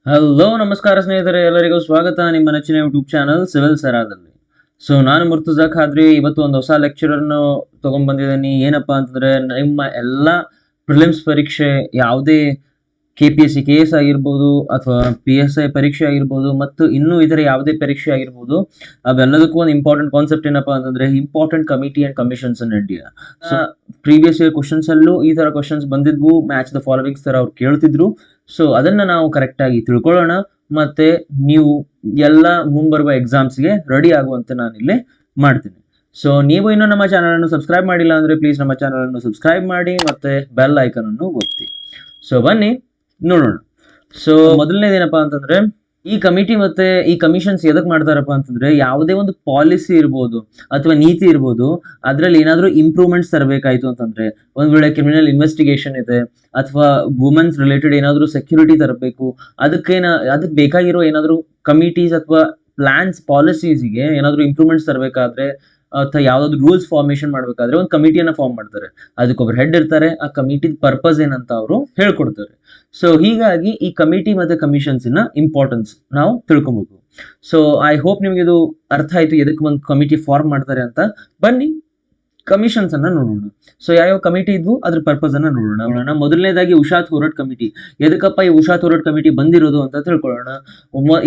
Hello ನಮಸ್ಕಾರ ಸ್ನೇಹಿತರೆ, ಎಲ್ಲರಿಗೂ ಸ್ವಾಗತ ನಿಮ್ಮ ನೆಚ್ಚಿನ ಯೂಟ್ಯೂಬ್ ಚಾನಲ್ ಸಿವಿಲ್ ಸರಾದಲ್ಲಿ. ಸೊ ನಾನು ಮುರ್ತುಜಾ ಖಾದ್ರಿ. ಇವತ್ತು ಒಂದು ಹೊಸ ಲೆಕ್ಚರ್ ಅನ್ನು ತಗೊಂಡ್ ಬಂದಿದ್ದೀನಿ. ಏನಪ್ಪಾ ಅಂತಂದ್ರೆ, ನಿಮ್ಮ ಎಲ್ಲ ಪ್ರಿಲಿಮ್ಸ್ ಪರೀಕ್ಷೆ, ಯಾವುದೇ KPSC KS ಆಗಿರ್ಬೋದು ಅಥವಾ PSI ಪರೀಕ್ಷೆ ಆಗಿರ್ಬೋದು ಮತ್ತು ಇನ್ನೂ ಇತರ ಯಾವುದೇ ಪರೀಕ್ಷೆ ಆಗಿರ್ಬೋದು, ಅವೆಲ್ಲದಕ್ಕೂ ಒಂದು ಇಂಪಾರ್ಟೆಂಟ್ ಕಾನ್ಸೆಪ್ಟ್ ಏನಪ್ಪಾ ಅಂತಂದ್ರೆ important committee and commissions in India. So previous year questions ಅಲ್ಲೂ ಈ ತರ ಕ್ವಶನ್ಸ್ ಬಂದಿದ್ವು, ಮ್ಯಾಚ್ ದ ಫಾಲೋವಿಂಗ್ಸ್ ತರ ಅವ್ರು ಕೇಳ್ತಿದ್ರು. ಸೊ ಅದನ್ನ ನಾವು ಕರೆಕ್ಟ್ ಆಗಿ ತಿಳ್ಕೊಳ್ಳೋಣ, ಮತ್ತೆ ನೀವು ಎಲ್ಲ ಮುಂಬರುವ ಎಕ್ಸಾಮ್ಸ್ಗೆ ರೆಡಿ ಆಗುವಂತೆ ನಾನು ಇಲ್ಲಿ ಮಾಡ್ತೀನಿ. ಸೊ ನೀವು ಇನ್ನೂ ನಮ್ಮ ಚಾನಲ್ ಅನ್ನು ಸಬ್ಸ್ಕ್ರೈಬ್ ಮಾಡಿಲ್ಲ ಅಂದ್ರೆ ಪ್ಲೀಸ್ ನಮ್ಮ ಚಾನಲ್ ಅನ್ನು ಸಬ್ಸ್ಕ್ರೈಬ್ ಮಾಡಿ ಮತ್ತೆ ಬೆಲ್ ಐಕನ್ ಅನ್ನು ಒತ್ತಿ. ಸೊ ಬನ್ನಿ ನೋಡೋಣ. ಸೊ ಮೊದಲನೇದೇನಪ್ಪಾ ಅಂತಂದ್ರೆ, ಈ ಕಮಿಟಿ ಮತ್ತೆ ಈ ಕಮಿಷನ್ಸ್ ಎದಕ್ ಮಾಡ್ತಾರಪ್ಪ ಅಂತಂದ್ರೆ, ಯಾವುದೇ ಒಂದು ಪಾಲಿಸಿ ಇರ್ಬೋದು ಅಥವಾ ನೀತಿ ಇರ್ಬೋದು, ಅದ್ರಲ್ಲಿ ಏನಾದ್ರೂ ಇಂಪ್ರೂವ್ಮೆಂಟ್ಸ್ ತರಬೇಕಾಯ್ತು ಅಂತಂದ್ರೆ, ಒಂದ್ ವೇಳೆ ಕ್ರಿಮಿನಲ್ ಇನ್ವೆಸ್ಟಿಗೇಷನ್ ಇದೆ ಅಥವಾ ವುಮೆನ್ಸ್ ರಿಲೇಟೆಡ್ ಏನಾದ್ರೂ ಸೆಕ್ಯೂರಿಟಿ ತರಬೇಕು, ಅದಕ್ಕೆ ಬೇಕಾಗಿರೋ ಏನಾದ್ರೂ ಕಮಿಟೀಸ್ ಅಥವಾ ಪ್ಲಾನ್ಸ್ ಪಾಲಿಸೀಸ್ಗೆ ಏನಾದ್ರೂ ಇಂಪ್ರೂವ್ಮೆಂಟ್ಸ್ ತರಬೇಕಾದ್ರೆ ಅಥವಾ ಯಾವ್ದಾದ್ರು ರೂಲ್ಸ್ ಫಾರ್ಮೇಶನ್ ಮಾಡ್ಬೇಕಾದ್ರೆ ಒಂದು ಕಮಿಟಿಯನ್ನ ಫಾರ್ಮ್ ಮಾಡ್ತಾರೆ. ಅದಕ್ಕೊಬ್ರು ಹೆಡ್ ಇರ್ತಾರೆ. ಆ ಕಮಿಟಿ ಪರ್ಪಸ್ ಏನಂತ ಅವರು ಹೇಳ್ಕೊಡ್ತಾರೆ. ಸೊ ಹೀಗಾಗಿ ಈ ಕಮಿಟಿ ಮತ್ತೆ ಕಮಿಷನ್ಸ್ ಇಂಪಾರ್ಟೆನ್ಸ್ ನಾವು ತಿಳ್ಕೊಬೇಕು. ಸೊ ಐ ಹೋಪ್ ನಿಮ್ಗೆ ಇದು ಅರ್ಥ ಆಯ್ತು, ಎದಕ್ಕೆ ಒಂದು ಕಮಿಟಿ ಫಾರ್ಮ್ ಮಾಡ್ತಾರೆ ಅಂತ. ಬನ್ನಿ ಕಮಿಷನ್ಸ್ ಅನ್ನ ನೋಡೋಣ. ಸೊ ಯಾವ ಕಮಿಟಿ ಇದ್ವು, ಅದ್ರ ಪರ್ಪಸ್ ಅನ್ನ ನೋಡೋಣ. ಮೊದಲನೇದಾಗಿ ಉಷಾ ಥೋರಟ್ ಕಮಿಟಿ. ಎದಕ್ಕಪ್ಪ ಈ ಉಷಾ ಥೋರಟ್ ಕಮಿಟಿ ಬಂದಿರೋದು ಅಂತ ತಿಳ್ಕೊಳ್ಳೋಣ.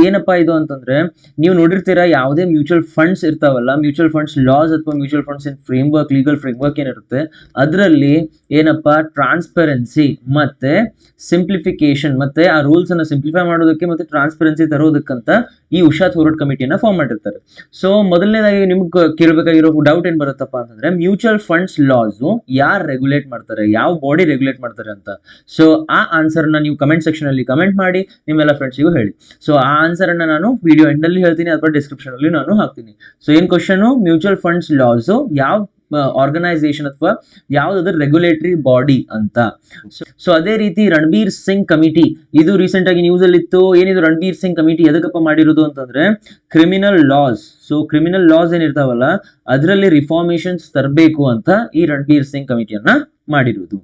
ಏನಪ್ಪಾ ಇದು ಅಂತಂದ್ರೆ, ನೀವು ನೋಡಿರ್ತೀರಾ ಯಾವುದೇ ಮ್ಯೂಚುವಲ್ ಫಂಡ್ಸ್ ಇರ್ತಾವಲ್ಲ, ಮ್ಯೂಚುವಲ್ ಫಂಡ್ಸ್ ಲಾಸ್ ಅಥವಾ ಮ್ಯೂಚುವಲ್ ಫಂಡ್ಸ್ ಇನ್ ಫ್ರೇಮ್ವರ್ಕ್, ಲೀಗಲ್ ಫ್ರೇಮ್ವರ್ಕ್ ಏನಿರುತ್ತೆ, ಅದರಲ್ಲಿ ಏನಪ್ಪಾ ಟ್ರಾನ್ಸ್ಪರೆನ್ಸಿ ಮತ್ತೆ ಸಿಂಪ್ಲಿಫಿಕೇಶನ್ ಮತ್ತೆ ಆ ರೂಲ್ಸ್ ಅನ್ನ ಸಿಂಪ್ಲಿಫೈ ಮಾಡೋದಕ್ಕೆ ಮತ್ತೆ ಟ್ರಾನ್ಸ್ಪರೆನ್ಸಿ ತರೋದಕ್ಕಂತ ಈ ಉಷಾ ಥೋರಟ್ ಕಮಿಟಿಯನ್ನ ಫಾರ್ಮ್ ಮಾಡಿರ್ತಾರೆ. ಸೊ ಮೊದಲನೇದಾಗಿ ನಿಮ್ಗೆ ಕೇಳಬೇಕಾಗಿರೋ ಡೌಟ್ ಏನ್ ಬರುತ್ತಪ್ಪ ಅಂತಂದ್ರೆ, ಮ್ಯೂಚುವಲ್ ಫಂಡ್ಸ್ ಲಾಸ್ ಯಾರು ರೆಗ್ಯುಲೇಟ್ ಮಾಡ್ತಾರೆ, ಯಾವ ಬಾಡಿ ರೆಗ್ಯುಲೇಟ್ ಮಾಡ್ತಾರೆ ಅಂತ. ಸೊ ಆ ಆನ್ಸರ್ ನ ನೀವು ಕಮೆಂಟ್ ಸೆಕ್ಷನ್ ಅಲ್ಲಿ ಕಮೆಂಟ್ ಮಾಡಿ ನಿಮ್ಮೆಲ್ಲ ಫ್ರೆಂಡ್ಸಿಗೂ ಹೇಳಿ. ಸೊ ಆ ಆನ್ಸರ್ ಅನ್ನ ನಾನು ವಿಡಿಯೋ ಎಂಡ್ ಅಲ್ಲಿ ಹೇಳ್ತೀನಿ ಅಥವಾ ಡಿಸ್ಕ್ರಿಪ್ಷನ್ ಅಲ್ಲಿ ನಾನು ಹಾಕ್ತೀನಿ. ಸೊ ಏನ್ ಕ್ವಶನ್, ಮ್ಯೂಚುವಲ್ ಫಂಡ್ಸ್ ಲಾಸ್ ಯಾವ ಆರ್ಗನೈಸೇಷನ್ ಅಥವಾ ಯಾವ್ದಾದ್ರು ರೆಗ್ಯುಲೇಟರಿ ಬಾಡಿ ಅಂತ. ಸೊ ಅದೇ ರೀತಿ ರಣಬೀರ್ ಸಿಂಗ್ ಕಮಿಟಿ, ಇದು ರೀಸೆಂಟ್ ಆಗಿ ನ್ಯೂಸ್ ಅಲ್ಲಿ ಇತ್ತು. ಏನಿದು ರಣಬೀರ್ ಸಿಂಗ್ ಕಮಿಟಿ ಎದಕ್ಕಪ್ಪ ಮಾಡಿರೋದು ಅಂತಂದ್ರೆ, criminal laws. So criminal laws ಏನಿರ್ತಾವಲ್ಲ ಅದರಲ್ಲಿ ರಿಫಾರ್ಮೇಶನ್ಸ್ ತರಬೇಕು ಅಂತ ಈ ರಣಬೀರ್ ಸಿಂಗ್ ಕಮಿಟಿಯನ್ನ ಮಾಡಿರುವುದು.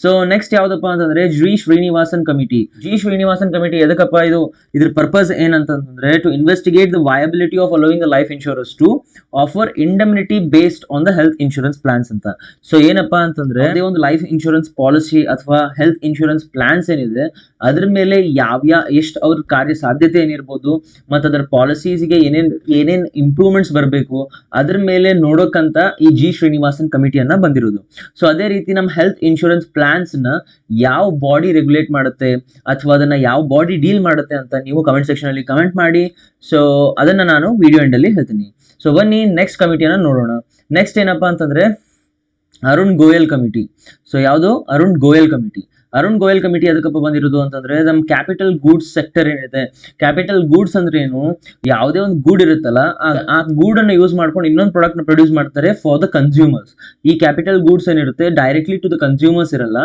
ಸೊ ನೆಕ್ಸ್ಟ್ ಯಾವ್ದಪ್ಪ ಅಂತಂದ್ರೆ, G Srinivasan committee. G Srinivasan committee ಎದಕ್ಕಪ್ಪ ಇದು, ಇದ್ರ ಪರ್ಪಸ್ ಏನಂತಂದ್ರೆ, to investigate the viability of allowing the life insurance to offer indemnity based on the health insurance plans ಅಂತ. ಸೊ ಏನಪ್ಪಾ ಅಂತಂದ್ರೆ, ಅದೇ ಒಂದು ಲೈಫ್ ಇನ್ಶೂರೆನ್ಸ್ ಪಾಲಿಸಿ ಅಥವಾ ಹೆಲ್ತ್ ಇನ್ಶೂರೆನ್ಸ್ ಪ್ಲಾನ್ಸ್ ಏನಿದೆ ಅದ್ರ ಮೇಲೆ ಎಷ್ಟು ಅವ್ರ ಕಾರ್ಯ ಸಾಧ್ಯತೆ ಏನಿರ್ಬೋದು ಮತ್ತೆ ಅದರ ಪಾಲಿಸೀಸ್ಗೆ ಏನೇನ್ ಇಂಪ್ರೂವ್ಮೆಂಟ್ಸ್ ಬರಬೇಕು ಅದ್ರ ಮೇಲೆ ನೋಡೋಕಂತ ಈ ಜಿ ಶ್ರೀನಿವಾಸನ್ ಕಮಿಟಿಯನ್ನ ಬಂದಿರೋದು. ಸೊ ಅದೇ ರೀತಿ ನಮ್ಮ ಹೆಲ್ತ್ ಇನ್ಶೂರೆನ್ಸ್ ಪ್ಲಾನ್ಸ್ ನ ಯಾವ ಬಾಡಿ ರೆಗ್ಯುಲೇಟ್ ಮಾಡುತ್ತೆ ಅಥವಾ ಅದನ್ನ ಯಾವ ಬಾಡಿ ಡೀಲ್ ಮಾಡುತ್ತೆ ಅಂತ ನೀವು ಕಮೆಂಟ್ ಸೆಕ್ಷನ್ ಅಲ್ಲಿ ಕಮೆಂಟ್ ಮಾಡಿ. ಸೊ ಅದನ್ನ ನಾನು ವಿಡಿಯೋ ಎಂಡ್ ಅಲ್ಲಿ ಹೇಳ್ತೀನಿ. ಸೊ ಬನ್ನಿ ನೆಕ್ಸ್ಟ್ ಕಮಿಟಿಯನ್ನ ನೋಡೋಣ. ನೆಕ್ಸ್ಟ್ ಏನಪ್ಪಾ ಅಂತಂದ್ರೆ, ಅರುಣ್ ಗೋಯಲ್ ಕಮಿಟಿ. ಸೊ ಯಾವುದು, ಅರುಣ್ ಗೋಯಲ್ ಕಮಿಟಿ. ಅರುಣ್ ಗೋಯಲ್ ಕಮಿಟಿ ಅದಕ್ಕಪ್ಪ ಬಂದಿರೋದು ಅಂತಂದ್ರೆ, ನಮ್ಮ ಕ್ಯಾಪಿಟಲ್ ಗೂಡ್ಸ್ ಸೆಕ್ಟರ್ ಏನಿದೆ, ಕ್ಯಾಪಿಟಲ್ ಗೂಡ್ಸ್ ಅಂದ್ರೆ ಏನು, ಯಾವುದೇ ಒಂದು ಗೂಡ್ ಇರುತ್ತಲ್ಲ ಆ ಗೂಡ್ ಅನ್ನು ಯೂಸ್ ಮಾಡ್ಕೊಂಡು ಇನ್ನೊಂದು ಪ್ರಾಡಕ್ಟ್ ನ ಪ್ರೊಡ್ಯೂಸ್ ಮಾಡ್ತಾರೆ ಫಾರ್ ದ ಕನ್ಸ್ಯೂಮರ್ಸ್. ಈ ಕ್ಯಾಪಿಟಲ್ ಗೂಡ್ಸ್ ಏನಿರುತ್ತೆ ಡೈರೆಕ್ಟ್ಲಿ ಟು ದ ಕನ್ಸ್ಯೂಮರ್ಸ್ ಇರಲ್ಲ,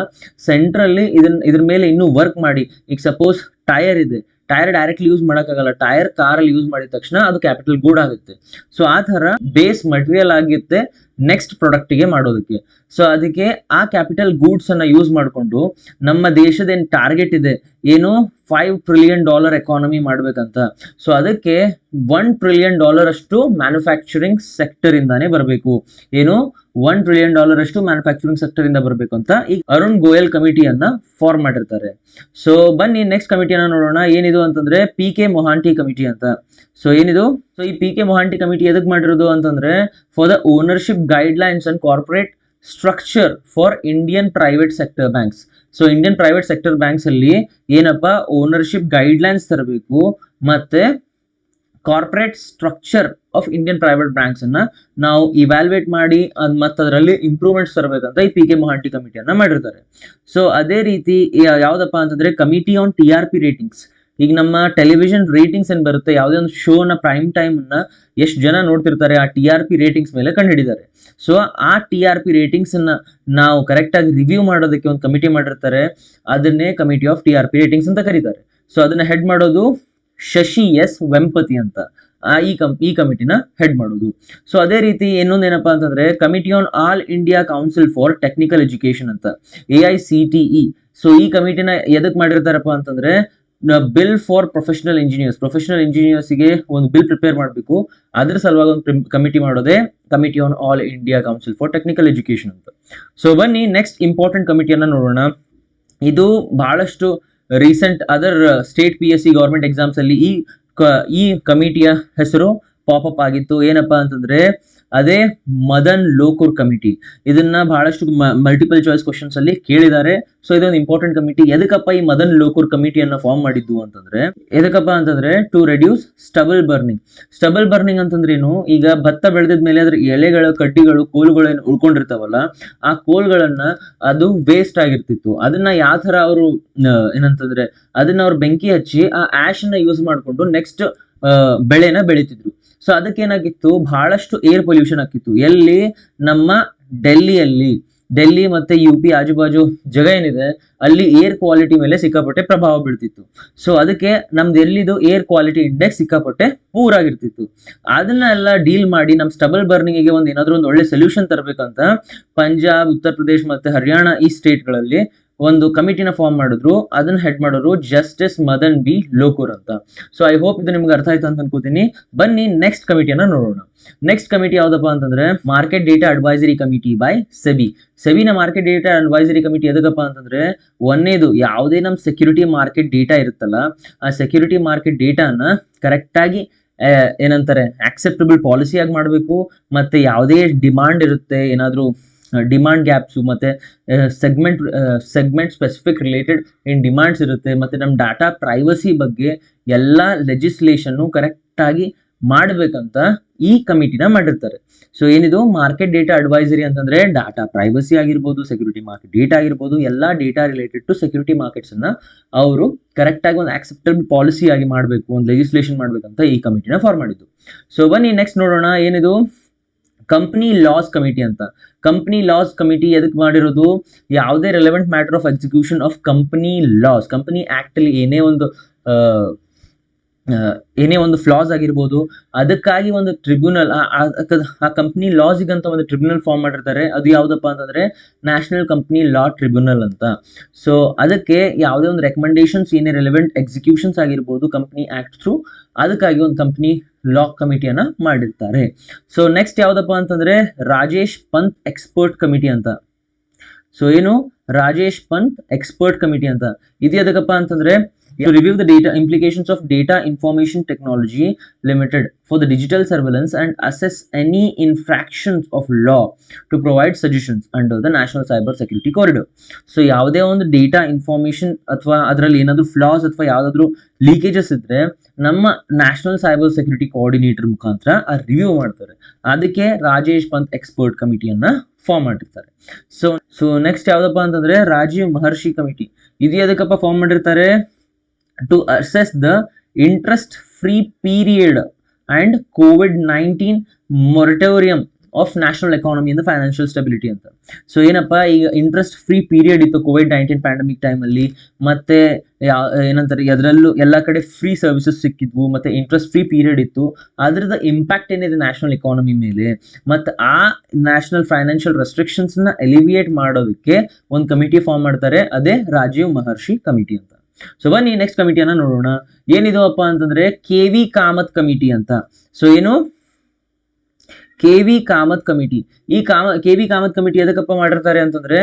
ಸೆಂಟ್ರಲ್ಲಿ ಇದ್ರ ಮೇಲೆ ಇನ್ನೂ ವರ್ಕ್ ಮಾಡಿ. ಈಗ ಸಪೋಸ್ ಟೈರ್ ಇದೆ, ಟೈರ್ ಡೈರೆಕ್ಟ್ಲಿ ಯೂಸ್ ಮಾಡೋಕ್ಕಾಗಲ್ಲ, ಟೈರ್ ಕಾರಲ್ಲಿ ಯೂಸ್ ಮಾಡಿದ ತಕ್ಷಣ ಅದು ಕ್ಯಾಪಿಟಲ್ ಗೂಡ್ ಆಗುತ್ತೆ. ಸೊ ಆ ತರ ಬೇಸ್ ಮಟೀರಿಯಲ್ ಆಗಿರುತ್ತೆ ನೆಕ್ಸ್ಟ್ ಪ್ರಾಡಕ್ಟ್ಗೆ ಮಾಡೋದಕ್ಕೆ. ಸೊ ಅದಕ್ಕೆ ಆ ಕ್ಯಾಪಿಟಲ್ ಗೂಡ್ಸ್ ಅನ್ನ ಯೂಸ್ ಮಾಡಿಕೊಂಡು ನಮ್ಮ ದೇಶದ ಏನ್ ಟಾರ್ಗೆಟ್ ಇದೆ, ಏನು $5 ಟ್ರಿಲಿಯನ್ ಎಕಾನಮಿ ಮಾಡ್ಬೇಕಂತ. ಸೊ ಅದಕ್ಕೆ $1 ಟ್ರಿಲಿಯನ್ ಅಷ್ಟು ಮ್ಯಾನುಫ್ಯಾಕ್ಚರಿಂಗ್ ಸೆಕ್ಟರ್ ಇಂದಾನೇ ಬರಬೇಕು. ಏನು, $1 ಟ್ರಿಲಿಯನ್ ಅಷ್ಟು ಮ್ಯಾನುಫ್ಯಾಕ್ಚರಿಂಗ್ ಸೆಕ್ಟರ್ ಇಂದ ಬರಬೇಕು ಅಂತ ಈ ಅರುಣ್ ಗೋಯಲ್ ಕಮಿಟಿಯನ್ನ ಫಾರ್ಮ್ ಮಾಡಿರ್ತಾರೆ. ಸೊ ಬನ್ನಿ ನೆಕ್ಸ್ಟ್ ಕಮಿಟಿಯನ್ನ ನೋಡೋಣ. ಏನಿದು ಅಂತಂದ್ರೆ, PK ಮೊಹಾಂಟಿ ಕಮಿಟಿ ಅಂತ. ಸೊ ಏನಿದು, ಸೊ ಈ PK ಮೊಹಾಂಟಿ ಕಮಿಟಿ ಎದಕ್ ಮಾಡಿರೋದು ಅಂತಂದ್ರೆ, for the ownership guidelines and corporate structure for Indian private sector banks. So Indian private sector banks ಅಲ್ಲಿ ಏನಪ್ಪಾ ಓನರ್ಶಿಪ್ ಗೈಡ್ಲೈನ್ಸ್ ತರಬೇಕು ಮತ್ತೆ corporate structure of Indian private banks ಅನ್ನ ನಾವು ಇವ್ಯಾಲ್ಯೂಯೇಟ್ ಮಾಡಿ ಮತ್ತೆ ಅದರಲ್ಲಿ ಇಂಪ್ರೂವ್ಮೆಂಟ್ಸ್ ತರಬೇಕಂತ ಈ PK ಮೊಹಾಂಟಿ ಕಮಿಟಿಯನ್ನ ಮಾಡಿರ್ತಾರೆ. ಸೊ ಅದೇ ರೀತಿ ಯಾವ್ದಪ್ಪ ಅಂತಂದ್ರೆ, ಕಮಿಟಿ ಆನ್ TRP ರೇಟಿಂಗ್ಸ್. ಈಗ ನಮ್ಮ ಟೆಲಿವಿಷನ್ ರೇಟಿಂಗ್ಸ್ ಏನ್ ಬರುತ್ತೆ, ಯಾವುದೇ ಒಂದು ಶೋನ ಪ್ರೈಮ್ ಟೈಮ್ ಅನ್ನ ಎಷ್ಟು ಜನ ನೋಡ್ತಿರ್ತಾರೆ ಆ TRP ರೇಟಿಂಗ್ಸ್ ಮೇಲೆ ಕಂಡುಹಿಡಿದ್ದಾರೆ. ಸೊ ಆ TRP ರೇಟಿಂಗ್ಸ್ ಅನ್ನ ನಾವು ಕರೆಕ್ಟ್ ಆಗಿ ರಿವ್ಯೂ ಮಾಡೋದಕ್ಕೆ ಒಂದು ಕಮಿಟಿ ಮಾಡಿರ್ತಾರೆ. ಅದನ್ನೇ ಕಮಿಟಿ ಆಫ್ TRP ರೇಟಿಂಗ್ಸ್ ಅಂತ ಕರೀತಾರೆ. ಸೊ ಅದನ್ನ ಹೆಡ್ ಮಾಡೋದು ಶಶಿ ಎಸ್ ವೆಂಪತಿ ಅಂತ ಈ ಕಮಿಟಿನ ಹೆಡ್ ಮಾಡೋದು. ಸೊ ಅದೇ ರೀತಿ ಇನ್ನೊಂದೇನಪ್ಪಾ ಅಂತಂದ್ರೆ, committee on all India council for technical education ಅಂತ, AICTE. ಸೊ ಈ ಕಮಿಟಿನ ಎದಕ್ ಮಾಡಿರ್ತಾರಪ್ಪ ಅಂತಂದ್ರೆ, ಬಿಲ್ ಫಾರ್ ಪ್ರೊಫೆಷನಲ್ ಇಂಜಿನಿಯರ್ಸ್ಗೆ ಒಂದು ಬಿಲ್ ಪ್ರಿಪೇರ್ ಮಾಡಬೇಕು. ಅದ್ರ ಸಲುವಾಗಿ ಒಂದು ಕಮಿಟಿ ಮಾಡೋದೇ committee on all India council for technical education ಅಂತ. ಸೊ ಬನ್ನಿ ನೆಕ್ಸ್ಟ್ ಇಂಪಾರ್ಟೆಂಟ್ ಕಮಿಟಿಯನ್ನ ನೋಡೋಣ. ಇದು ಬಹಳಷ್ಟು recent other state PSC government exams ಅಲ್ಲಿ ಈ ಕಮಿಟಿಯ ಹೆಸರು ಪಾಪಪ್ ಆಗಿತ್ತು. ಏನಪ್ಪಾ ಅಂತಂದ್ರೆ ಅದೇ ಮದನ್ ಲೋಕೂರ್ ಕಮಿಟಿ. ಇದನ್ನ ಬಹಳಷ್ಟು ಮಲ್ಟಿಪಲ್ ಚಾಯ್ಸ್ ಕ್ವಶನ್ಸ್ ಅಲ್ಲಿ ಕೇಳಿದ್ದಾರೆ. ಸೊ ಇದೊಂದು ಇಂಪಾರ್ಟೆಂಟ್ ಕಮಿಟಿ. ಎದಕ್ಕಪ್ಪ ಈ ಮದನ್ ಲೋಕೂರ್ ಕಮಿಟಿಯನ್ನ ಫಾರ್ಮ್ ಮಾಡಿದ್ದು ಅಂತಂದ್ರೆ, ಎದಕ್ಕಪ್ಪ ಅಂತಂದ್ರೆ ಟು ರೆಡ್ಯೂಸ್ ಸ್ಟಬಲ್ ಬರ್ನಿಂಗ್ ಅಂತಂದ್ರೆ ಏನು, ಈಗ ಭತ್ತ ಬೆಳೆದಿದ್ಮೇಲೆ ಅದ್ರ ಎಲೆಗಳ ಕಡ್ಡಿಗಳು ಕೋಲುಗಳು ಏನು ಉಳ್ಕೊಂಡಿರ್ತಾವಲ್ಲ, ಆ ಕೋಲ್ಗಳನ್ನ ಅದು ವೇಸ್ಟ್ ಆಗಿರ್ತಿತ್ತು. ಅದನ್ನ ಯಾವ ತರ ಅವರು ಏನಂತಂದ್ರೆ ಅದನ್ನ ಅವ್ರು ಬೆಂಕಿ ಹಚ್ಚಿ ಆ ಆಶ್ ಅನ್ನ ಯೂಸ್ ಮಾಡ್ಕೊಂಡು ನೆಕ್ಸ್ಟ್ ಬೆಳೆನ ಬೆಳಿತಿದ್ರು. ಸೊ ಅದಕ್ಕೇನಾಗಿತ್ತು, ಬಹಳಷ್ಟು ಏರ್ ಪೊಲ್ಯೂಷನ್ ಆಗ್ತಿತ್ತು. ಎಲ್ಲಿ, ನಮ್ಮ ಡೆಲ್ಲಿ ಮತ್ತೆ UP ಆಜುಬಾಜು ಜಾಗ ಏನಿದೆ ಅಲ್ಲಿ ಏರ್ ಕ್ವಾಲಿಟಿ ಮೇಲೆ ಸಿಕ್ಕಾಪಟ್ಟೆ ಪ್ರಭಾವ ಬೀಳ್ತಿತ್ತು. ಸೊ ಅದಕ್ಕೆ ನಮ್ದು ಎಲ್ಲಿದು ಏರ್ ಕ್ವಾಲಿಟಿ ಇಂಡೆಕ್ಸ್ ಸಿಕ್ಕಾಪಟ್ಟೆ ಪೂರ್ ಆಗಿರ್ತಿತ್ತು. ಅದನ್ನೆಲ್ಲ ಡೀಲ್ ಮಾಡಿ ನಮ್ಮ ಸ್ಟಬಲ್ ಬರ್ನಿಂಗಿಗೆ ಒಂದು ಏನಾದ್ರೂ ಒಂದು ಒಳ್ಳೆ ಸೊಲ್ಯೂಷನ್ ತರಬೇಕಂತ ಪಂಜಾಬ್, ಉತ್ತರ ಪ್ರದೇಶ್ ಮತ್ತೆ ಹರಿಯಾಣ ಈ ಸ್ಟೇಟ್ಗಳಲ್ಲಿ ಒಂದು ಕಮಿಟಿನ ಫಾರ್ಮ್ ಮಾಡಿದ್ರು. ಅದನ್ನ ಹೆಡ್ ಮಾಡೋರು ಜಸ್ಟಿಸ್ ಮದನ್ ಬಿ ಲೋಕೂರ್ ಅಂತ. ಸೊ ಐ ಹೋಪ್ ಇದು ನಿಮ್ಗೆ ಅರ್ಥ ಆಯ್ತು ಅಂತ ಅನ್ಕೋತೀನಿ. ಬನ್ನಿ ನೆಕ್ಸ್ಟ್ ಕಮಿಟಿಯನ್ನ ನೋಡೋಣ. ನೆಕ್ಸ್ಟ್ ಕಮಿಟಿ ಯಾವ್ದಪ್ಪ ಅಂತಂದ್ರೆ market data advisory committee by ಸೆಬಿನ ಮಾರ್ಕೆಟ್ ಡೇಟಾ ಅಡ್ವೈಸರಿ ಕಮಿಟಿ ಎದಕ್ಕಪ್ಪ ಅಂತಂದ್ರೆ, ಒಂದೇದು ಯಾವುದೇ ನಮ್ಮ ಸೆಕ್ಯೂರಿಟಿ ಮಾರ್ಕೆಟ್ ಡೇಟಾ ಇರುತ್ತಲ್ಲ, ಆ ಸೆಕ್ಯೂರಿಟಿ ಮಾರ್ಕೆಟ್ ಡೇಟಾನ ಕರೆಕ್ಟ್ ಆಗಿ ಏನಂತಾರೆ ಆಕ್ಸೆಪ್ಟಬಲ್ ಪಾಲಿಸಿ ಆಗಿ ಮಾಡಬೇಕು. ಮತ್ತೆ ಯಾವುದೇ ಡಿಮಾಂಡ್ ಇರುತ್ತೆ, ಏನಾದರೂ ಡಿಮಾಂಡ್ ಗ್ಯಾಪ್ಸು ಮತ್ತೆ ಸೆಗ್ಮೆಂಟ್ ಸ್ಪೆಸಿಫಿಕ್ ರಿಲೇಟೆಡ್ ಏನ್ ಡಿಮಾಂಡ್ಸ್ ಇರುತ್ತೆ, ಮತ್ತೆ ನಮ್ಮ ಡಾಟಾ ಪ್ರೈವಸಿ ಬಗ್ಗೆ ಎಲ್ಲ ಲೆಜಿಸ್ಲೇಷನ್ ಕರೆಕ್ಟ್ ಆಗಿ ಮಾಡ್ಬೇಕಂತ ಈ ಕಮಿಟಿನ ಮಾಡಿರ್ತಾರೆ. ಸೊ ಏನಿದು ಮಾರ್ಕೆಟ್ ಡೇಟಾ ಅಡ್ವೈಸರಿ ಅಂತಂದ್ರೆ ಡಾಟಾ ಪ್ರೈವಸಿ ಆಗಿರ್ಬೋದು, ಸೆಕ್ಯೂರಿಟಿ ಮಾರ್ಕೆಟ್ ಡೇಟಾ ಆಗಿರ್ಬೋದು, ಎಲ್ಲಾ data related to security markets ಅನ್ನ ಅವರು ಕರೆಕ್ಟ್ ಆಗಿ ಒಂದು ಆಕ್ಸೆಪ್ಟಬಲ್ ಪಾಲಿಸಿ ಆಗಿ ಮಾಡಬೇಕು, ಒಂದು ಲೆಜಿಸ್ಲೇಷನ್ ಮಾಡ್ಬೇಕಂತ ಈ ಕಮಿಟಿನ ಫಾರ್ಮ್ ಮಾಡಿದ್ದು. ಸೊ ಬನ್ನಿ ನೆಕ್ಸ್ಟ್ ನೋಡೋಣ. ಏನಿದು ಕಂಪನಿ ಲಾಸ್ ಕಮಿಟಿ ಅಂತ. ಕಂಪನಿ ಲಾಸ್ ಕಮಿಟಿ ಎದಕ್ಕೆ ಮಾಡಿರೋದು, ಯಾವುದೇ relevant matter of execution of company act ಅಲ್ಲಿ ಏನೇ ಒಂದು ಫ್ಲಾಸ್ ಆಗಿರ್ಬೋದು, ಅದಕ್ಕಾಗಿ ಒಂದು ಟ್ರಿಬ್ಯುನಲ್, ಆ ಕಂಪನಿ ಲಾಸ್ಗಂತ ಒಂದು ಟ್ರಿಬ್ಯುನಲ್ ಫಾರ್ಮ್ ಮಾಡಿರ್ತಾರೆ. ಅದು ಯಾವ್ದಪ್ಪ ಅಂತಂದ್ರೆ ನ್ಯಾಷನಲ್ ಕಂಪನಿ ಲಾ ಟ್ರಿಬ್ಯುನಲ್ ಅಂತ. ಸೊ ಅದಕ್ಕೆ ಯಾವುದೇ ಒಂದು ರೆಕಮೆಂಡೇಶನ್ಸ್ ಏನೇ ರೆಲೆವೆಂಟ್ ಎಕ್ಸಿಕ್ಯೂಷನ್ಸ್ ಆಗಿರ್ಬೋದು ಕಂಪನಿ ಆಕ್ಟ್ ಥ್ರೂ, ಅದಕ್ಕಾಗಿ ಒಂದು ಕಂಪನಿ ಲಾ ಕಮಿಟಿಯನ್ನ ಮಾಡಿರ್ತಾರೆ. ಸೊ ನೆಕ್ಸ್ಟ್ ಯಾವ್ದಪ್ಪ ಅಂತಂದ್ರೆ ರಾಜೇಶ್ ಪಂತ್ ಎಕ್ಸ್ಪರ್ಟ್ ಕಮಿಟಿ ಅಂತ. ಸೊ ಏನು ರಾಜೇಶ್ ಪಂತ್ ಎಕ್ಸ್ಪರ್ಟ್ ಕಮಿಟಿ ಅಂತ. ಇದು ಎದಕ್ಕಪ್ಪ ಅಂತಂದ್ರೆ to review the data implications of Data Information Technology Limited for the digital surveillance and assess any infractions of law to provide suggestions under the National Cyber Security Corridor. So ಯಾವುದೇ ಒಂದು data information ಅಥವಾ ಅದರಲ್ಲಿ ಏನಾದರೂ flaws ಅಥವಾ ಯಾವುದಾದ್ರೂ leakages ಇದ್ರೆ ನಮ್ಮ national cyber security coordinator ಮುಖಾಂತರ ಆ ರಿವ್ಯೂ ಮಾಡ್ತಾರೆ. ಅದಕ್ಕೆ ರಾಜೇಶ್ ಪಂತ್ ಎಕ್ಸ್ಪರ್ಟ್ ಕಮಿಟಿಯನ್ನ ಫಾರ್ಮ್ ಮಾಡಿರ್ತಾರೆ. ಸೊ ನೆಕ್ಸ್ಟ್ ಯಾವ್ದಪ್ಪ ಅಂತಂದ್ರೆ ರಾಜೀವ್ ಮಹರ್ಷಿ ಕಮಿಟಿ. ಇದು ಎದಕ್ಕಪ್ಪ ಫಾರ್ಮ್ ಮಾಡಿರ್ತಾರೆ, to assess the interest-free period and COVID-19 moratorium of national economy and the financial stability ಅಂತ. ಸೊ ಏನಪ್ಪ, ಈಗ ಇಂಟ್ರೆಸ್ಟ್ ಫ್ರೀ ಪೀರಿಯಡ್ ಇತ್ತು COVID-19 ಪ್ಯಾಂಡಮಿಕ್ ಟೈಮಲ್ಲಿ, ಮತ್ತೆ ಏನಂತಾರೆ ಅದರಲ್ಲೂ ಎಲ್ಲ ಕಡೆ ಫ್ರೀ ಸರ್ವಿಸಸ್ ಸಿಕ್ಕಿದ್ವು, ಮತ್ತೆ ಇಂಟ್ರೆಸ್ಟ್ ಫ್ರೀ ಪೀರಿಯಡ್ ಇತ್ತು. ಅದ್ರದ್ದು ಇಂಪ್ಯಾಕ್ಟ್ ಏನಿದೆ ನ್ಯಾಷನಲ್ ಎಕಾನಮಿ ಮೇಲೆ, ಮತ್ತು ಆ ನ್ಯಾಷನಲ್ ಫೈನಾನ್ಷಿಯಲ್ ರೆಸ್ಟ್ರಿಕ್ಷನ್ಸ್ನ ಎಲಿವಿಯೇಟ್ ಮಾಡೋದಕ್ಕೆ ಒಂದು ಕಮಿಟಿ ಫಾರ್ಮ್ ಮಾಡ್ತಾರೆ. ಅದೇ ರಾಜೀವ್ ಮಹರ್ಷಿ ಕಮಿಟಿ ಅಂತ. ಸೊ ಬನ್ನಿ ನೆಕ್ಸ್ಟ್ ಕಮಿಟಿಯನ್ನ ನೋಡೋಣ. ಏನಿದು ಅಪ್ಪ ಅಂತಂದ್ರೆ KV ಕಾಮತ್ ಕಮಿಟಿ ಅಂತ. ಸೊ ಏನು KV ಕಾಮತ್ ಕಮಿಟಿ. ಈ KV ಕಾಮತ್ ಕಮಿಟಿ ಎದಕ್ಕಪ್ಪ ಮಾಡಿರ್ತಾರೆ ಅಂತಂದ್ರೆ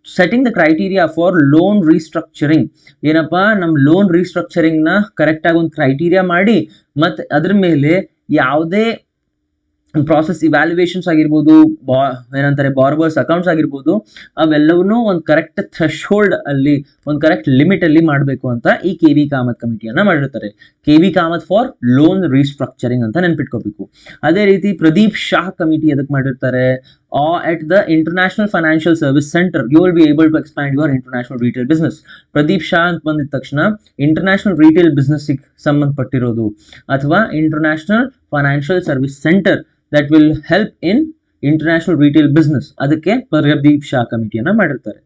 setting the criteria for loan restructuring. ಏನಪ್ಪಾ, ನಮ್ಮ ಲೋನ್ ರೀಸ್ಟ್ರಕ್ಚರಿಂಗ್ ನ ಕರೆಕ್ಟ್ ಆಗಿ ಒಂದು ಕ್ರೈಟೀರಿಯಾ ಮಾಡಿ, ಮತ್ತೆ ಅದ್ರ ಮೇಲೆ ಯಾವುದೇ ಪ್ರಾಸೆಸ್ ಇವ್ಯಾಲ್ಯೂಯೇಷನ್ಸ್ ಆಗಿರ್ಬೋದು, ಏನಂತಾರೆ ಬಾರ್ಬರ್ಸ್ ಅಕೌಂಟ್ಸ್ ಆಗಿರ್ಬೋದು, ಅವೆಲ್ಲವನ್ನೂ ಒಂದು ಕರೆಕ್ಟ್ ಥ್ರೆಶೋಲ್ಡ್ ಅಲ್ಲಿ, ಒಂದು ಕರೆಕ್ಟ್ ಲಿಮಿಟ್ ಅಲ್ಲಿ ಮಾಡಬೇಕು ಅಂತ ಈ KV ಕಾಮತ್ ಕಮಿಟಿಯನ್ನ ಮಾಡಿರ್ತಾರೆ. KV Kamath for loan restructuring ಅಂತ ನೆನ್ಪಿಟ್ಕೋಬೇಕು. ಅದೇ ರೀತಿ ಪ್ರದೀಪ್ ಶಾಹ್ ಕಮಿಟಿ ಎದಕ್ಕೆ ಮಾಡಿರ್ತಾರೆ, at the International Financial Service Center you will be able to expand your international retail business. Pradeep Shah ಅಂತ ಬಂದಿದ ತಕ್ಷಣ ಇಂಟರ್ನ್ಯಾಷನಲ್ ರಿಟೇಲ್ ಬಿಸ್ನೆಸ್ ಸಂಬಂಧಪಟ್ಟಿರೋದು, ಅಥವಾ international financial service centre that will help in international retail business, ಅದಕ್ಕೆ ಪ್ರದೀಪ್ ಶಾ ಕಮಿಟಿಯನ್ನ ಮಾಡಿರ್ತಾರೆ.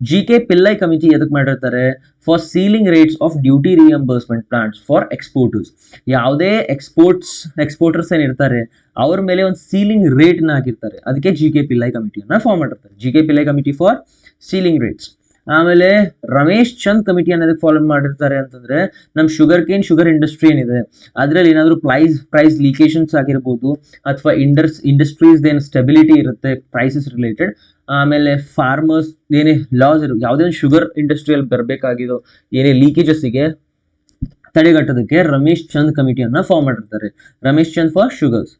GK Pillai committee ಎದಕ್ಕೆ ಮಾಡಿರ್ತಾರೆ, for ceiling rates of duty reimbursement plans for exporters. ಯಾವುದೇ exporters ಏನಿರ್ತಾರೆ ಅವ್ರ ಮೇಲೆ ಒಂದು ಸೀಲಿಂಗ್ ರೇಟ್ ನ ಹಾಕಿರ್ತಾರೆ. ಅದಕ್ಕೆ GK ಪಿಲ್ಲೈ ಕಮಿಟಿಯನ್ನ ಫಾರ್ಮ್ ಮಾಡಿರ್ತಾರೆ. GK Pillai committee for ceiling rates. ಆಮೇಲೆ ರಮೇಶ್ ಚಂದ್ ಕಮಿಟಿ ಅನ್ನೋದಕ್ಕೆ ಫಾಲೋ ಮಾಡಿರ್ತಾರೆ ಅಂತಂದ್ರೆ ನಮ್ ಶುಗರ್ ಇಂಡಸ್ಟ್ರಿ ಏನಿದೆ ಅದ್ರಲ್ಲಿ ಏನಾದ್ರು ಪ್ರೈಸ್ ಲೀಕೇಶನ್ಸ್ ಆಗಿರ್ಬೋದು ಅಥವಾ ಇಂಡಸ್ಟ್ರೀಸ್ ಏನು ಸ್ಟೆಬಿಲಿಟಿ ಇರುತ್ತೆ ಪ್ರೈಸಸ್ ರಿಲೇಟೆಡ್, ಆಮೇಲೆ ಫಾರ್ಮರ್ಸ್ ಏನೇ ಲಾಸ್ ಯಾವುದೇ ಶುಗರ್ ಇಂಡಸ್ಟ್ರಿಯಲ್ಲಿ ಬರಬೇಕಾಗಿರೋ ಏನೇ ಲೀಕೇಜಸ್ಗೆ ತಡೆಗಟ್ಟೋದಕ್ಕೆ ರಮೇಶ್ ಚಂದ್ ಕಮಿಟಿಯನ್ನ ಫಾರ್ಮ್ ಮಾಡಿರ್ತಾರೆ, ರಮೇಶ್ ಚಂದ್ ಫಾರ್ ಶುಗರ್ಸ್.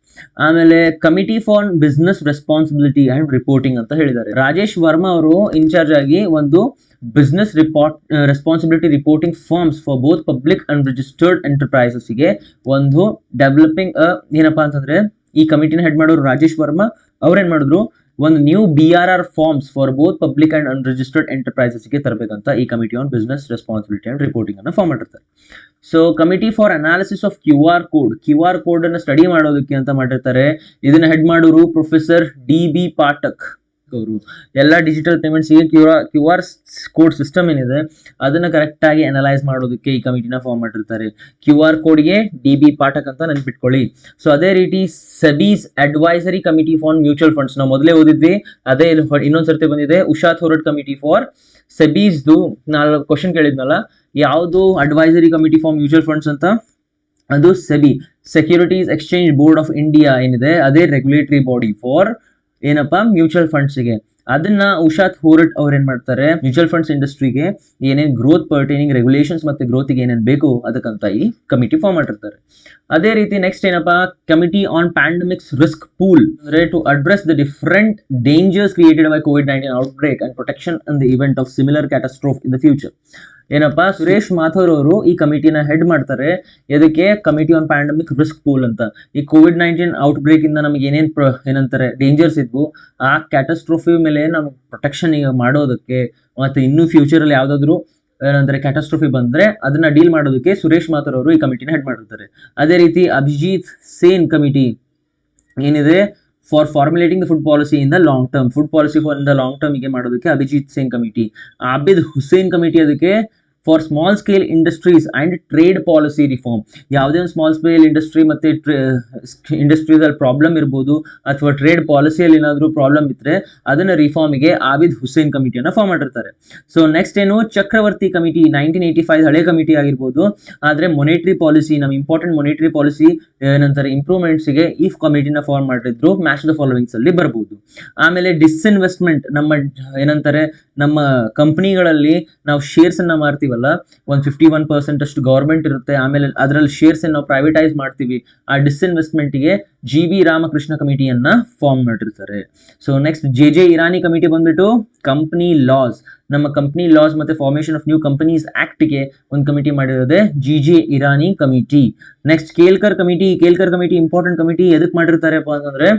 ಆಮೇಲೆ committee for business responsibility and reporting ಅಂತ ಹೇಳಿದ್ದಾರೆ. ರಾಜೇಶ್ ವರ್ಮಾ ಅವರು ಇನ್ಚಾರ್ಜ್ ಆಗಿ ಒಂದು business responsibility reporting forms for both public and registered ಎಂಟರ್ಪ್ರೈಸಸ್ಗೆ ಒಂದು ಡೆವಲಪಿಂಗ್ ಏನಪ್ಪಾ ಅಂತಂದ್ರೆ ಈ ಕಮಿಟಿನ ಹೆಡ್ ಮಾಡೋರು ರಾಜೇಶ್ ವರ್ಮಾ ಅವ್ರೇನ್ ಮಾಡಿದ್ರು, ಒಂದು new BRR forms for both public and unregistered ಎಂಟರ್ಪ್ರೈಸಸ್ಗೆ ತರಬೇಕಂತ ಈ committee on business responsibility and reporting ಅನ್ನ ಫಾರ್ಮ್ ಮಾಡಿರ್ತಾರೆ. So committee for analysis of QR code ಅನ್ನ ಸ್ಟಡಿ ಮಾಡೋದಕ್ಕೆ ಅಂತ ಮಾಡಿರ್ತಾರೆ. ಇದನ್ನ ಹೆಡ್ ಮಾಡೋರು ಪ್ರೊಫೆಸರ್ DB ಪಾಠಕ್ ಅವರು. ಎಲ್ಲ ಡಿಜಿಟಲ್ ಪೇಮೆಂಟ್ಸ್ಗೆ QR ಕೋಡ್ ಸಿಸ್ಟಮ್ ಏನಿದೆ ಅದನ್ನ ಕರೆಕ್ಟ್ ಆಗಿ ಅನಲೈಸ್ ಮಾಡೋದಕ್ಕೆ ಈ ಕಮಿಟಿನ ಫಾರ್ಮ್ ಮಾಡಿರ್ತಾರೆ. QR ಕೋಡ್ಗೆ DB ಪಾಠಕ್ ಅಂತ ನೆನ್ಪಿಟ್ಕೊಳ್ಳಿ. ಸೊ ಅದೇ ರೀತಿ SEBI's advisory committee for mutual funds ನಾವು ಮೊದಲೇ ಓದಿದ್ವಿ, ಅದೇ ಇನ್ನೊಂದ್ಸರ್ತಿ ಬಂದಿದೆ ಉಷಾ ಥೋರಟ್ ಕಮಿಟಿ ಫಾರ್ ಸೆಬೀಸ್ದು. ನಾನು ಕ್ವಶನ್ ಕೇಳಿದ್ನಲ್ಲ, ಯಾವುದು advisory committee for mutual funds ಅಂತ, ಅದು SEBI securities exchange board of India ಏನಿದೆ ಅದೇ ರೆಗ್ಯುಲೇಟರಿ ಬಾಡಿ ಫಾರ್ ಏನಪ್ಪಾ ಮ್ಯೂಚುವಲ್ ಫಂಡ್ಸ್ಗೆ. ಅದನ್ನ ಉಷಾ ಥೋರಟ್ ಅವ್ರು ಏನ್ ಮಾಡ್ತಾರೆ, ಮ್ಯೂಚುವಲ್ ಫಂಡ್ಸ್ ಇಂಡಸ್ಟ್ರಿಗೆ ಏನೇನ್ ಗ್ರೋತ್ ಪರ್ಟೈನಿಂಗ್ ರೆಗ್ಯುಲೇಷನ್ಸ್ ಮತ್ತೆ ಗ್ರೋತ್ಗೆ ಏನೇನ್ ಬೇಕು ಅದಕ್ಕಂತ ಈ ಕಮಿಟಿ ಫಾರ್ಮ್ ಮಾಡಿರ್ತಾರೆ. ಅದೇ ರೀತಿ ನೆಕ್ಸ್ಟ್ ಏನಪ್ಪಾ, committee on pandemics risk pool ಅಂದ್ರೆ to address the different dangers created by COVID-19 outbreak and protection in the event of similar catastrophe in the future. ಏನಪ್ಪಾ, ಸುರೇಶ್ ಮಾಥುರ್ ಅವರು ಈ ಕಮಿಟಿನ ಹೆಡ್ ಮಾಡ್ತಾರೆ. ಇದಕ್ಕೆ committee on pandemic risk pool ಅಂತ. ಈ COVID-19 outbreak ಇಂದ ನಮಗೆ ಏನಂತಾರೆ ಡೇಂಜರ್ಸ್ ಇದ್ವು, ಆ ಕ್ಯಾಟಸ್ಟ್ರೋಫಿ ಮೇಲೆ ನಮ್ಗೆ ಪ್ರೊಟೆಕ್ಷನ್ ಈಗ ಮಾಡೋದಕ್ಕೆ ಮತ್ತೆ ಇನ್ನು ಫ್ಯೂಚರ್ ಅಲ್ಲಿ ಯಾವ್ದಾದ್ರು ಏನಂದ್ರೆ ಕ್ಯಾಟಸ್ಟ್ರೋಫಿ ಬಂದ್ರೆ ಅದನ್ನ ಡೀಲ್ ಮಾಡೋದಕ್ಕೆ ಸುರೇಶ್ ಮಾಥುರ್ ಅವರು ಈ ಕಮಿಟಿನ ಹೆಡ್ ಮಾಡಿರ್ತಾರೆ. ಅದೇ ರೀತಿ ಅಭಿಜಿತ್ ಸೇನ್ ಕಮಿಟಿ ಏನಿದೆ for formulating the food policy in the long term, food policy for in the long term ಗೆ ಮಾಡೋದಕ್ಕೆ ಅಭಿಜಿತ್ ಸೇನ್ ಕಮಿಟಿ. ಆಬಿದ್ ಹುಸೇನ್ ಕಮಿಟಿ ಅದಕ್ಕೆ for small scale industries and trade policy reform. ಯಾವುದೇ ಒಂದು ಸ್ಮಾಲ್ ಸ್ಕೇಲ್ ಇಂಡಸ್ಟ್ರಿ ಮತ್ತೆ ಇಂಡಸ್ಟ್ರೀಸ್ ಅಲ್ಲಿ problem ಇರ್ಬೋದು ಅಥವಾ trade ಪಾಲಿಸಿಯಲ್ಲಿ ಏನಾದರೂ ಪ್ರಾಬ್ಲಮ್ ಇದ್ರೆ ಅದನ್ನ ರಿಫಾರ್ಮ್ಗೆ ಆಬಿದ್ ಹುಸೇನ್ ಕಮಿಟಿಯನ್ನ ಫಾರ್ಮ್ ಮಾಡಿರ್ತಾರೆ. ಸೊ ನೆಕ್ಸ್ಟ್ ಏನು, ಚಕ್ರವರ್ತಿ ಕಮಿಟಿ 1985 ಹಳೆ ಕಮಿಟಿ ಆಗಿರ್ಬೋದು, ಆದ್ರೆ ಮೊನೆಟರಿ ಪಾಲಿಸಿ ನಮ್ಮ ಇಂಪಾರ್ಟೆಂಟ್ ಮೊನೆಟರಿ ಪಾಲಿಸಿ ಏನಂತಾರೆ ಇಂಪ್ರೂವ್ಮೆಂಟ್ಸ್ಗೆ ಈ ಕಮಿಟಿನ ಫಾರ್ಮ್ ಮಾಡಿದ್ರು. ಮ್ಯಾಚ್ ದ ಫಾಲೋವಿಂಗ್ಸ್ ಅಲ್ಲಿ ಬರ್ಬೋದು. ಆಮೇಲೆ ಡಿಸ್ಇನ್ವೆಸ್ಟ್ಮೆಂಟ್, ನಮ್ಮ ಏನಂತಾರೆ ನಮ್ಮ ಕಂಪನಿಗಳಲ್ಲಿ ನಾವು ಶೇರ್ಸ್ ಅನ್ನ ಮಾರ್ತೀವಲ್ಲ, ಒಂದು 51% ಅಷ್ಟು ಗವರ್ಮೆಂಟ್ ಇರುತ್ತೆ, ಆಮೇಲೆ ಅದರಲ್ಲಿ ಶೇರ್ಸ್ ನಾವು ಪ್ರೈವೇಟೈಸ್ ಮಾಡ್ತೀವಿ. ಆ ಡಿಸ್ಇನ್ವೆಸ್ಟ್ಮೆಂಟ್ಗೆ GB ರಾಮಕೃಷ್ಣ ಕಮಿಟಿಯನ್ನ ಫಾರ್ಮ್ ಮಾಡಿರ್ತಾರೆ. So next JJ Irani committee ಬಂದ್ಬಿಟ್ಟು ಕಂಪನಿ ಲಾಸ್, ನಮ್ಮ ಕಂಪನಿ ಲಾಸ್ ಮತ್ತೆ ಫಾರ್ಮೇಶನ್ ಆಫ್ ನ್ಯೂ ಕಂಪನೀಸ್ ಆಕ್ಟ್ಗೆ ಒಂದು ಕಮಿಟಿ ಮಾಡಿರೋದೆ JJ Irani committee. Next Kelkar committee important committee ಎದಕ್ ಮಾಡಿರ್ತಾರಪ್ಪ ಅಂತಂದ್ರೆ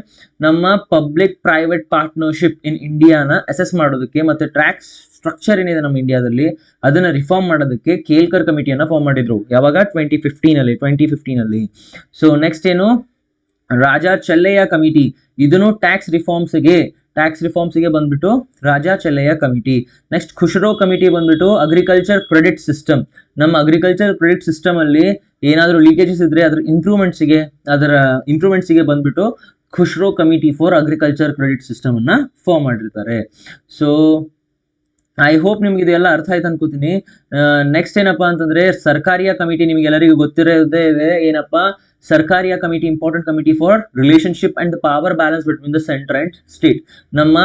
ನಮ್ಮ ಪಬ್ಲಿಕ್ ಪ್ರೈವೇಟ್ ಪಾರ್ಟ್ನರ್ಶಿಪ್ ಇನ್ ಇಂಡಿಯಾನ ಅಸೆಸ್ ಮಾಡೋದಕ್ಕೆ ಮತ್ತೆ ಟ್ಯಾಕ್ಸ್ ಸ್ಟ್ರಕ್ಚರ್ ಏನಿದೆ ನಮ್ಮ ಇಂಡಿಯಾದಲ್ಲಿ ಅದನ್ನ ರಿಫಾರ್ಮ್ ಮಾಡೋದಕ್ಕೆ ಕೇಲ್ಕರ್ ಕಮಿಟಿಯನ್ನ ಫಾರ್ಮ್ ಮಾಡಿದ್ರು. ಯಾವಾಗ 2015 ಅಲ್ಲಿ. ಸೊ ನೆಕ್ಸ್ಟ್ ಏನು, ರಾಜಾ ಚೆಲ್ಲಯ್ಯ ಕಮಿಟಿ, ಇದನ್ನು ಟ್ಯಾಕ್ಸ್ ರಿಫಾರ್ಮ್ಸ್ಗೆ ಬಂದ್ಬಿಟ್ಟು Raja Chelliah committee. Next Khusro committee ಬಂದ್ಬಿಟ್ಟು ಅಗ್ರಿಕಲ್ಚರ್ ಕ್ರೆಡಿಟ್ ಸಿಸ್ಟಮ್. ನಮ್ಮ ಅಗ್ರಿಕಲ್ಚರ್ ಕ್ರೆಡಿಟ್ ಸಿಸ್ಟಮ್ ಅಲ್ಲಿ ಏನಾದರೂ ಲೀಕೇಜಸ್ ಇದ್ರೆ ಅದರ ಇಂಪ್ರೂವ್ಮೆಂಟ್ಸ್ಗೆ ಬಂದ್ಬಿಟ್ಟು Khusro committee for agriculture credit system ಅನ್ನ ಫಾರ್ಮ್ ಮಾಡಿರ್ತಾರೆ. ಸೊ ಐ ಹೋಪ್ ನಿಮ್ಗೆ ಇದೆಲ್ಲ ಅರ್ಥ ಆಯ್ತು ಅನ್ಕೋತೀನಿ. ನೆಕ್ಸ್ಟ್ ಏನಪ್ಪಾ ಅಂತಂದ್ರೆ ಸರ್ಕಾರಿಯ ಕಮಿಟಿ, ನಿಮ್ಗೆಲ್ಲರಿಗೂ ಗೊತ್ತಿರೋದೇ ಇದೆ ಏನಪ್ಪಾ, Sarkaria committee important committee for relationship and power balance between the centre and state. ನಮ್ಮ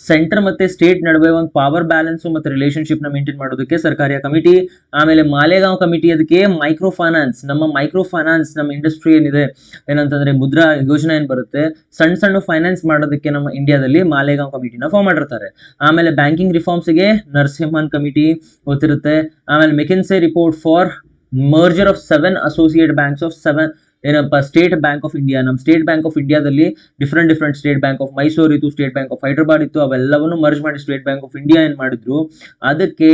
ಸೆಂಟರ್ ಮತ್ತೆ ಸ್ಟೇಟ್ ನಡುವೆ ಒಂದು ಪವರ್ ಬ್ಯಾಲೆನ್ಸ್ ಮತ್ತೆ ರಿಲೇಶನ್ಶಿಪ್ ನ ಮೇಂಟೈನ್ ಮಾಡೋದಕ್ಕೆ ಸರ್ಕಾರಿಯ ಕಮಿಟಿ. ಆಮೇಲೆ ಮಾಲೇಗಾಂವ್ ಕಮಿಟಿ ಅದಕ್ಕೆ ಮೈಕ್ರೋ ಫೈನಾನ್ಸ್, ನಮ್ಮ ಇಂಡಸ್ಟ್ರಿ ಏನಿದೆ ಏನಂತಂದ್ರೆ ಮುದ್ರಾ ಯೋಜನೆ ಏನ್ ಬರುತ್ತೆ, ಸಣ್ಣ ಫೈನಾನ್ಸ್ ಮಾಡೋದಕ್ಕೆ ನಮ್ಮ ಇಂಡಿಯಾದಲ್ಲಿ ಮಾಲೇಗಾಂವ್ ಕಮಿಟಿನ ಫಾರ್ಮ್ ಮಾಡಿರ್ತಾರೆ. ಆಮೇಲೆ ಬ್ಯಾಂಕಿಂಗ್ ರಿಫಾರ್ಮ್ಸ್ಗೆ ನರಸಿಂಹನ್ ಕಮಿಟಿ ಗೊತ್ತಿರುತ್ತೆ. ಆಮೇಲೆ McKinsey report for merger of 7 associate banks of 7 ಏನಪ್ಪ ಸ್ಟೇಟ್ ಬ್ಯಾಂಕ್ ಆಫ್ ಇಂಡಿಯಾ. ನಮ್ಮ ಸ್ಟೇಟ್ ಬ್ಯಾಂಕ್ ಆಫ್ ಇಂಡಿಯಾದಲ್ಲಿ different state bank of Mysore ಇತ್ತು, ಸ್ಟೇಟ್ ಬ್ಯಾಂಕ್ ಆಫ್ ಹೈದರಾಬಾದ್ ಇತ್ತು, ಅವೆಲ್ಲವನ್ನು ಮರ್ಜ್ ಮಾಡಿ ಸ್ಟೇಟ್ ಬ್ಯಾಂಕ್ ಆಫ್ ಇಂಡಿಯಾ ಏನ್ ಮಾಡಿದ್ರು. ಅದಕ್ಕೆ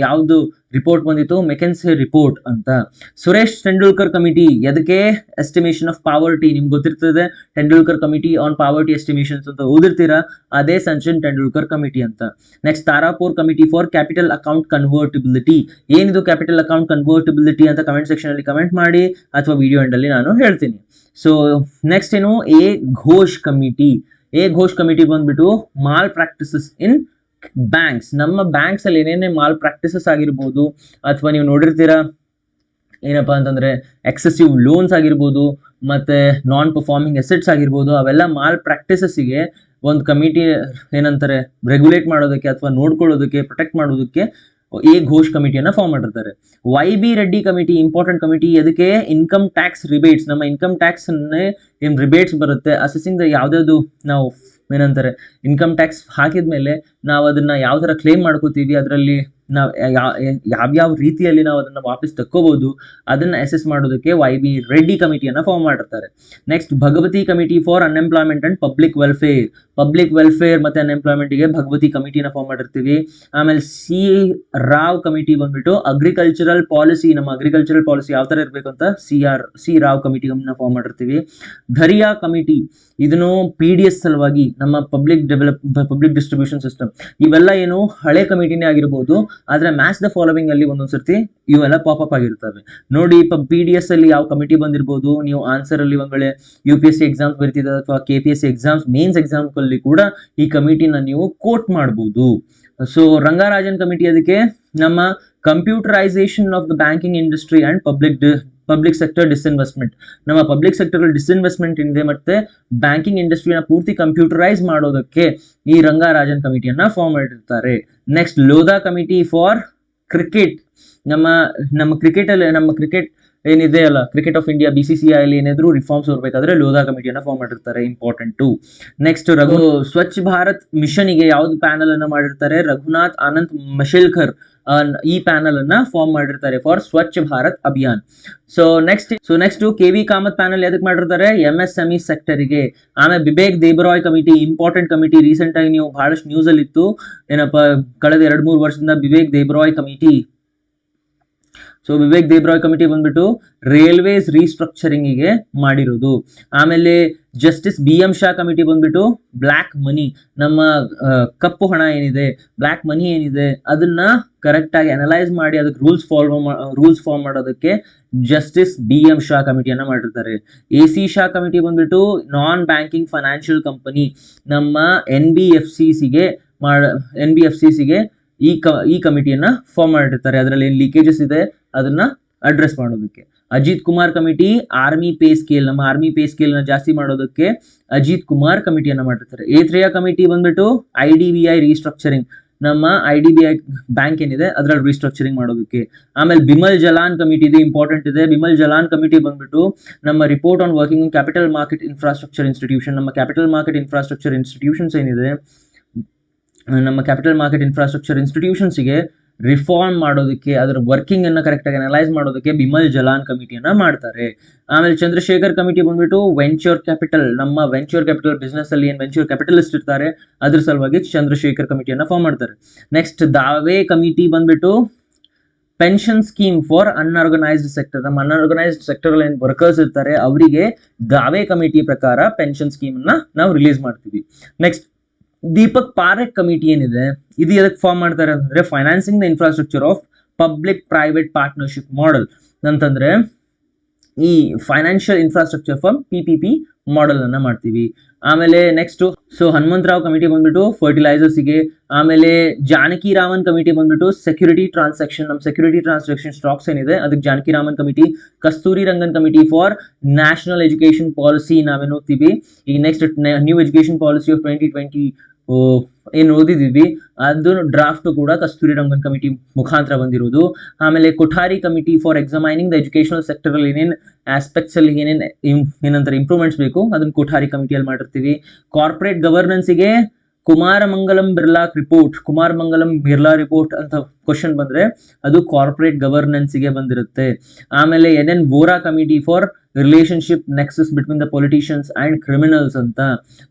ಯಾವ್ದು ರಿಪೋರ್ಟ್ ಬಂದಿತ್ತು, ಮೆಕೆನ್ಸೆ ರಿಪೋರ್ಟ್ ಅಂತ. ಸುರೇಶ್ ತೆಂಡೂಲ್ಕರ್ ಕಮಿಟಿ ಎದಕ್ಕೆ, ಎಸ್ಟಿಮೇಷನ್ ಆಫ್ ಪಾವರ್ಟಿ. ನಿಮ್ಗೆ ಗೊತ್ತಿರ್ತದೆ Tendulkar committee on poverty estimations ಅಂತ ಓದಿರ್ತೀರಾ, ಅದೇ ಸಚಿನ್ ತೆಂಡೂಲ್ಕರ್ ಕಮಿಟಿ ಅಂತ. Next Tarapore committee for capital account convertibility. ಏನಿದು ಕ್ಯಾಪಿಟಲ್ ಅಕೌಂಟ್ ಕನ್ವರ್ಟಿಬಿಲಿಟಿ ಅಂತ ಕಮೆಂಟ್ ಸೆಕ್ಷನ್ ಅಲ್ಲಿ ಕಮೆಂಟ್ ಮಾಡಿ ಅಥವಾ ವಿಡಿಯೋ ಎಂಡ್ ಅಲ್ಲಿ ನಾನು ಹೇಳ್ತೀನಿ. ಸೊ ನೆಕ್ಸ್ಟ್ ಏನು, ಎ ಘೋಷ್ ಕಮಿಟಿ ಬಂದ್ಬಿಟ್ಟು ಮಾಲ್ ಪ್ರಾಕ್ಟಿಸಸ್ ಇನ್ ಬ್ಯಾಂಕ್ಸ್, ನಮ್ಮ ಬ್ಯಾಂಕ್ಸ್ ಅಲ್ಲಿ ಏನೇನೇ ಮಾಲ್ ಪ್ರಾಕ್ಟೀಸಸ್ ಆಗಿರ್ಬೋದು, ಅಥವಾ ನೀವು ನೋಡಿರ್ತೀರಾ ಏನಪ್ಪಾ ಅಂತಂದ್ರೆ ಎಕ್ಸೆಸಿವ್ ಲೋನ್ಸ್ ಆಗಿರ್ಬೋದು, ಮತ್ತೆ ನಾನ್ ಪರ್ಫಾರ್ಮಿಂಗ್ ಅಸೆಟ್ಸ್ ಆಗಿರ್ಬೋದು, ಅವೆಲ್ಲ ಮಾಲ್ ಪ್ರಾಕ್ಟೀಸಸ್ಗೆ ಒಂದು ಕಮಿಟಿ ಏನಂತಾರೆ ರೆಗ್ಯುಲೇಟ್ ಮಾಡೋದಕ್ಕೆ ಅಥವಾ ನೋಡ್ಕೊಳ್ಳೋದಕ್ಕೆ, ಪ್ರೊಟೆಕ್ಟ್ ಮಾಡೋದಕ್ಕೆ ಎ ಘೋಷ್ ಕಮಿಟಿಯನ್ನ ಫಾರ್ಮ್ ಮಾಡಿರ್ತಾರೆ. YB Reddy committee important committee. ಅದಕ್ಕೆ ಇನ್ಕಮ್ ಟ್ಯಾಕ್ಸ್ ರಿಬೇಟ್ಸ್, ನಮ್ಮ ಇನ್ಕಮ್ ಟ್ಯಾಕ್ಸ್ ಏನ್ ರಿಬೇಟ್ಸ್ ಬರುತ್ತೆ, ಅಸೆಸಿಂಗ್ ಯಾವ್ದಾವ್ದು ನಾವು ಏನಂತಾರೆ ಇನ್ಕಮ್ ಟ್ಯಾಕ್ಸ್ ಹಾಕಿದ್ಮೇಲೆ ನಾವು ಅದನ್ನ ಯಾವ ತರ ಕ್ಲೇಮ್ ಮಾಡ್ಕೋತೀವಿ, ಅದರಲ್ಲಿ ನಾವು ಯಾವ್ಯಾವ ರೀತಿಯಲ್ಲಿ ನಾವು ಅದನ್ನ ವಾಪಸ್ ತಕ್ಕೋಬಹುದು, ಅದನ್ನ ಅಸೆಸ್ ಮಾಡೋದಕ್ಕೆ YB ರೆಡ್ಡಿ ಕಮಿಟಿಯನ್ನ ಫಾರ್ಮ್ ಮಾಡಿರ್ತಾರೆ. Next Bhagwati committee for unemployment and public welfare ಮತ್ತೆ ಅನ್ಎಂಪ್ಲಾಯ್ಮೆಂಟ್ ಗೆ ಭಗವತಿ ಕಮಿಟಿನ ಫಾರ್ಮ್ ಮಾಡಿರ್ತೀವಿ. ಆಮೇಲೆ C ರಾವ್ ಕಮಿಟಿ ಬಂದ್ಬಿಟ್ಟು ಅಗ್ರಿಕಲ್ಚರಲ್ ಪಾಲಿಸಿ, ನಮ್ಮ ಅಗ್ರಿಕಲ್ಚರಲ್ ಪಾಲಿಸಿ ಯಾವ ತರ ಇರಬೇಕು ಅಂತ C ರಾವ್ ಕಮಿಟಿನ ಫಾರ್ಮ್ ಮಾಡಿರ್ತೀವಿ. ಧರಿಯಾ ಕಮಿಟಿ, ಇದನ್ನು PDS ಸಲುವಾಗಿ ನಮ್ಮ ಪಬ್ಲಿಕ್ ಡಿಸ್ಟ್ರಿಬ್ಯೂಷನ್ ಸಿಸ್ಟಮ್, ಇವೆಲ್ಲ ಏನು ಹಳೆ ಕಮಿಟಿನೇ ಆಗಿರ್ಬೋದು, ಆದ್ರೆ ಮ್ಯಾಚ್ ದ ಫಾಲೋವಿಂಗ್ ಅಲ್ಲಿ ಒಂದೊಂದ್ಸರ್ತಿ ಇವೆಲ್ಲ ಪಾಪಪ್ ಆಗಿರ್ತವೆ ನೋಡಿ. PDS ಅಲ್ಲಿ ಯಾವ ಕಮಿಟಿ ಬಂದಿರ್ಬೋದು, ನೀವು ಆನ್ಸರ್ ಅಲ್ಲಿ ಒಂದ್ ವೇಳೆ UPSC ಎಕ್ಸಾಮ್ಸ್ ಬರ್ತಿದೆ ಅಥವಾ KPSC ಎಕ್ಸಾಮ್ಸ್ ಮೇನ್ಸ್ ಎಕ್ಸಾಮ್ ಅಲ್ಲಿ ಕೂಡ ಈ ಕಮಿಟಿನ ನೀವು ಕೋಟ್ ಮಾಡಬಹುದು. ಸೊ ರಂಗರಾಜನ್ ಕಮಿಟಿ, ಅದಕ್ಕೆ ನಮ್ಮ computerisation of the banking industry and public sector disinvestment, ನಮ್ಮ ಪಬ್ಲಿಕ್ ಸೆಕ್ಟರ್ ಡಿಸ್ಇನ್ವೆಸ್ಟ್ಮೆಂಟ್ ಇದೆ ಮತ್ತೆ ಬ್ಯಾಂಕಿಂಗ್ ಇಂಡಸ್ಟ್ರಿನ ಪೂರ್ತಿ ಕಂಪ್ಯೂಟರೈಸ್ ಮಾಡೋದಕ್ಕೆ ಈ ರಂಗರಾಜನ್ ಕಮಿಟಿಯನ್ನ ಫಾರ್ಮ್ ಮಾಡಿರ್ತಾರೆ. Next Lodha committee for cricket, ನಮ್ಮ ಕ್ರಿಕೆಟ್ ಏನಿದೆ ಅಲ್ಲ, ಕ್ರಿಕೆಟ್ ಆಫ್ ಇಂಡಿಯಾ BCCI ಅಲ್ಲಿ ಏನಾದ್ರು ರಿಫಾರ್ಮ್ಸ್ ಬರ್ಬೇಕಾದ್ರೆ ಲೋಧಾ ಕಮಿಟಿಯನ್ನ ಫಾರ್ಮ್ ಮಾಡಿರ್ತಾರೆ, important. Next Swachh Bharat mission ಗೆ ಯಾವ್ದು ಪ್ಯಾನಲ್ ಅನ್ನ ಮಾಡಿರ್ತಾರೆ, ರಘುನಾಥ್ ಆನಂದ್ ಮಶೇಲ್ಕರ್ ಈ ಪ್ಯಾನಲ್ ಅನ್ನ ಫಾರ್ಮ್ ಮಾಡಿರ್ತಾರೆ for Swachh Bharat Abhiyan. So next KV Kamath panel ಎದಕ್ಕೆ ಮಾಡಿರ್ತಾರೆ, MSME ಸೆಕ್ಟರ್ ಗೆ. ಆಮೇಲೆ ಬಿಬೇಕ್ ದೇಬರಾಯ್ ಕಮಿಟಿ, ಇಂಪಾರ್ಟೆಂಟ್ ಕಮಿಟಿ, ರೀಸೆಂಟ್ ಆಗಿ ನೀವು ಬಹಳಷ್ಟು ನ್ಯೂಸ್ ಅಲ್ಲಿ ಇತ್ತು ಏನಪ್ಪಾ, ಕಳೆದ 2-3 ವರ್ಷದಿಂದ ಬಿಬೇಕ್ ದೇಬರಾಯ್ committee. So Vivek Debroy committee ಬಂದ್ಬಿಟ್ಟು ರೈಲ್ವೇಸ್ ರೀಸ್ಟ್ರಕ್ಚರಿಂಗ್ ಗೆ ಮಾಡಿರೋದು. ಆಮೇಲೆ ಜಸ್ಟಿಸ್ BM ಶಾ ಕಮಿಟಿ ಬಂದ್ಬಿಟ್ಟು ಬ್ಲಾಕ್ ಮನಿ, ನಮ್ಮ ಕಪ್ಪು ಹಣ ಏನಿದೆ, ಬ್ಲಾಕ್ ಮನಿ ಏನಿದೆ, ಅದನ್ನ ಕರೆಕ್ಟ್ ಆಗಿ ಅನಲೈಸ್ ಮಾಡಿ ಅದಕ್ಕೆ ರೂಲ್ಸ್ ಫಾರ್ಮ್ ಮಾಡೋದಕ್ಕೆ ಜಸ್ಟಿಸ್ BM ಶಾ ಕಮಿಟಿಯನ್ನ ಮಾಡಿರ್ತಾರೆ. AC ಶಾ ಕಮಿಟಿ ಬಂದ್ಬಿಟ್ಟು ನಾನ್ ಬ್ಯಾಂಕಿಂಗ್ ಫೈನಾನ್ಷಿಯಲ್ ಕಂಪನಿ, ನಮ್ಮ NBFCC ಗೆ ಈ ಕಮಿಟಿಯನ್ನ ಫಾರ್ಮ್ ಮಾಡಿರ್ತಾರೆ. ಅದರಲ್ಲಿ ಏನ್ ಲೀಕೇಜಸ್ ಇದೆ ಅದನ್ನ ಅಡ್ರೆಸ್ ಮಾಡೋದಕ್ಕೆ. Ajit Kumar committee army pay scale, ನಮ್ಮ ಆರ್ಮಿ ಪೇ ಸ್ಕೇಲ್ ನ ಜಾಸ್ತಿ ಮಾಡೋದಕ್ಕೆ ಅಜಿತ್ ಕುಮಾರ್ ಕಮಿಟಿಯನ್ನ ಮಾಡಿರ್ತಾರೆ. ಏತ್ರೇಯ ಕಮಿಟಿ ಬಂದ್ಬಿಟ್ಟು IDBI ರೀಸ್ಟ್ರಕ್ಚರಿಂಗ್, ನಮ್ಮ IDBI ಬ್ಯಾಂಕ್ ಏನಿದೆ ಅದ್ರಲ್ಲಿ ರೀಸ್ಟ್ರಕ್ಚರಿಂಗ್ ಮಾಡೋದಕ್ಕೆ. ಆಮೇಲೆ ಬಿಮಲ್ ಜಲಾನ್ ಕಮಿಟಿ ಇದೆ, ಇಂಪಾರ್ಟೆಂಟ್ ಇದೆ. ಬಿಮಲ್ ಜಲಾನ್ ಕಮಿಟಿ ಬಂದ್ಬಿಟ್ಟು ನಮ್ಮ report on working capital market infrastructure institution, ನಮ್ಮ ಕ್ಯಾಪಿಟಲ್ ಮಾರ್ಕೆಟ್ ಇನ್ಫ್ರಾಸ್ಟ್ರಕ್ಚರ್ ಇನ್ಸ್ಟಿಟ್ಯೂಷನ್ಸ್ ಏನಿದೆ, ನಮ್ಮ ಕ್ಯಾಪಿಟಲ್ ಮಾರ್ಕೆಟ್ ಇನ್ಫ್ರಾಸ್ಟ್ರಕ್ಚರ್ ಇನ್ಸ್ಟಿಟ್ಯೂಷನ್ಸ್ಗೆ ರಿಫಾರ್ಮ್ ಮಾಡೋದಕ್ಕೆ, ಅದರ ವರ್ಕಿಂಗ್ ಅನ್ನ ಕರೆಕ್ಟ್ ಆಗಿ ಅನಲೈಸ್ ಮಾಡೋದಕ್ಕೆ ಬಿಮಲ್ ಜಲಾನ್ ಕಮಿಟಿಯನ್ನ ಮಾಡ್ತಾರೆ. ಆಮೇಲೆ ಚಂದ್ರಶೇಖರ್ ಕಮಿಟಿ ಬಂದ್ಬಿಟ್ಟು ವೆಂಚರ್ ಕ್ಯಾಪಿಟಲ್, ನಮ್ಮ ವೆಂಚರ್ ಕ್ಯಾಪಿಟಲ್ ಬಿಸ್ನೆಸ್ ಅಲ್ಲಿ ಏನ್ ವೆಂಚರ್ ಕ್ಯಾಪಿಟಲಿಸ್ಟ್ ಇರ್ತಾರೆ ಅದ್ರ ಸಲುವಾಗಿ ಚಂದ್ರಶೇಖರ್ ಕಮಿಟಿಯನ್ನ ಫಾರ್ಮ್ ಮಾಡ್ತಾರೆ. ನೆಕ್ಸ್ಟ್ ದಾವೆ ಕಮಿಟಿ ಬಂದ್ಬಿಟ್ಟು pension scheme for unorganised sector, ನಮ್ಮ ಅನ್ಆರ್ಗನೈಸ್ಡ್ ಸೆಕ್ಟರ್ ಏನ್ ವರ್ಕರ್ಸ್ ಇರ್ತಾರೆ ಅವರಿಗೆ ದಾವೆ ಕಮಿಟಿ ಪ್ರಕಾರ ಪೆನ್ಷನ್ ಸ್ಕೀಮ್ ಅನ್ನ ನಾವು ರಿಲೀಸ್ ಮಾಡ್ತೀವಿ. ನೆಕ್ಸ್ಟ್ ದೀಪಕ್ ಪಾರೆಕ್ ಕಮಿಟಿ ಏನಿದೆ, ಇದು ಎದಕ್ಕೆ ಫಾರ್ಮ್ ಮಾಡ್ತಾರೆ ಅಂತಂದ್ರೆ financing the infrastructure of public private partnership model ಅಂತಂದ್ರೆ ಈ financial infrastructure for PPP model ಅನ್ನ ಮಾಡ್ತೀವಿ. ಆಮೇಲೆ ನೆಕ್ಸ್ಟ್ ಹನುಮಂತರಾವ್ ಕಮಿಟಿ ಬಂದ್ಬಿಟ್ಟು ಫರ್ಟಿಲೈಸರ್ಸ್ ಗೆ. ಆಮೇಲೆ ಜಾನಕಿ ರಾಮನ್ ಕಮಿಟಿ ಬಂದ್ಬಿಟ್ಟು ಸೆಕ್ಯೂರಿಟಿ ಟ್ರಾನ್ಸಾಕ್ಷನ್, ನಮ್ಮ ಸೆಕ್ಯೂರಿಟಿ ಟ್ರಾನ್ಸಾಕ್ಷನ್ ಸ್ಟಾಕ್ಸ್ ಏನಿದೆ ಅದಕ್ಕೆ Janaki Raman committee. Kasturi Rangan committee for national education policy ನಾವೇನು ಓದ್ತೀವಿ ಈಗ. Next new education policy of 2020 ಏನು ಓದಿದೀವಿ ಅದು ಡ್ರಾಫ್ಟ್ ಕೂಡ ಕಸ್ತೂರಿ ರಂಗನ್ ಕಮಿಟಿ ಮುಖಾಂತರ ಬಂದಿರೋದು. ಆಮೇಲೆ Kothari committee for examining the educational sector ಅಲ್ಲಿ ಏನೇನ್ ಆಸ್ಪೆಕ್ಟ್ಸ್ ಅಲ್ಲಿ ಏನಂತಾರೆ ಇಂಪ್ರೂವ್ಮೆಂಟ್ಸ್ ಬೇಕು ಅದನ್ನ ಕೊಠಾರಿ ಕಮಿಟಿಯಲ್ಲಿ ಮಾಡಿರ್ತೀವಿ. ಕಾರ್ಪೊರೇಟ್ ಗವರ್ನೆನ್ಸ್ ಗೆ ಕುಮಾರಮಂಗಲಂ ಬಿರ್ಲಾ ರಿಪೋರ್ಟ್ ಅಂತ ಕ್ವಶನ್ ಬಂದ್ರೆ ಅದು ಕಾರ್ಪೊರೇಟ್ ಗವರ್ನೆನ್ಸ್ ಗೆ ಬಂದಿರುತ್ತೆ. ಆಮೇಲೆ Vohra committee for relationship nexus between the politicians and criminals ಅಂತ.